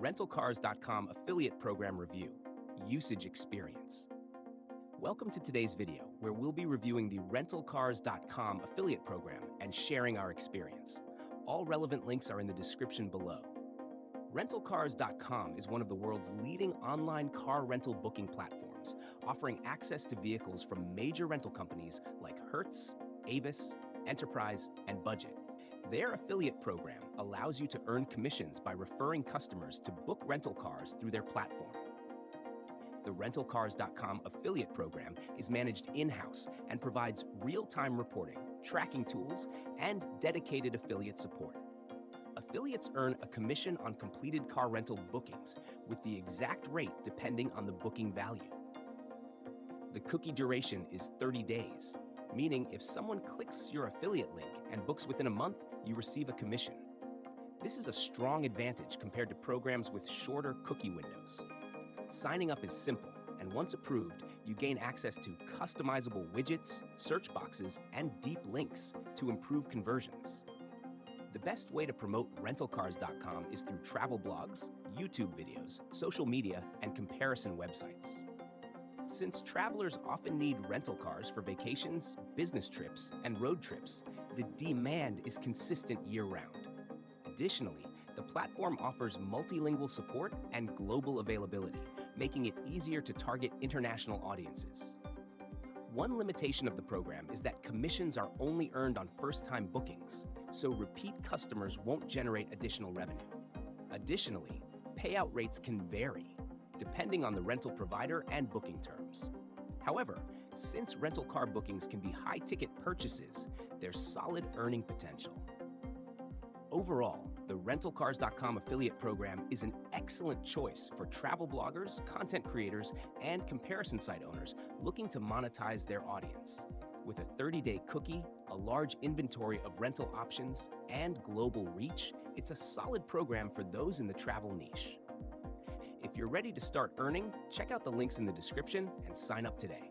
Rentalcars.com Affiliate Program Review, Usage Experience. Welcome to today's video, where we'll be reviewing the Rentalcars.com Affiliate Program and sharing our experience. All relevant links are in the description below. Rentalcars.com is one of the world's leading online car rental booking platforms, offering access to vehicles from major rental companies like Hertz, Avis, Enterprise, and Budget. Their affiliate program allows you to earn commissions by referring customers to book rental cars through their platform. The Rentalcars.com affiliate program is managed in-house and provides real-time reporting, tracking tools, and dedicated affiliate support. Affiliates earn a commission on completed car rental bookings, with the exact rate depending on the booking value. The cookie duration is 30 days, meaning if someone clicks your affiliate link and books within a month, you receive a commission. This is a strong advantage compared to programs with shorter cookie windows. Signing up is simple, and once approved, you gain access to customizable widgets, search boxes, and deep links to improve conversions. The best way to promote Rentalcars.com is through travel blogs, YouTube videos, social media, and comparison websites. Since travelers often need rental cars for vacations, business trips, and road trips, the demand is consistent year-round. Additionally, the platform offers multilingual support and global availability, making it easier to target international audiences. One limitation of the program is that commissions are only earned on first-time bookings, so repeat customers won't generate additional revenue. Additionally, payout rates can vary, depending on the rental provider and booking terms. However, since rental car bookings can be high-ticket purchases, there's solid earning potential. Overall, the Rentalcars.com affiliate program is an excellent choice for travel bloggers, content creators, and comparison site owners looking to monetize their audience. With a 30-day cookie, a large inventory of rental options, and global reach, it's a solid program for those in the travel niche. If you're ready to start earning, check out the links in the description and sign up today.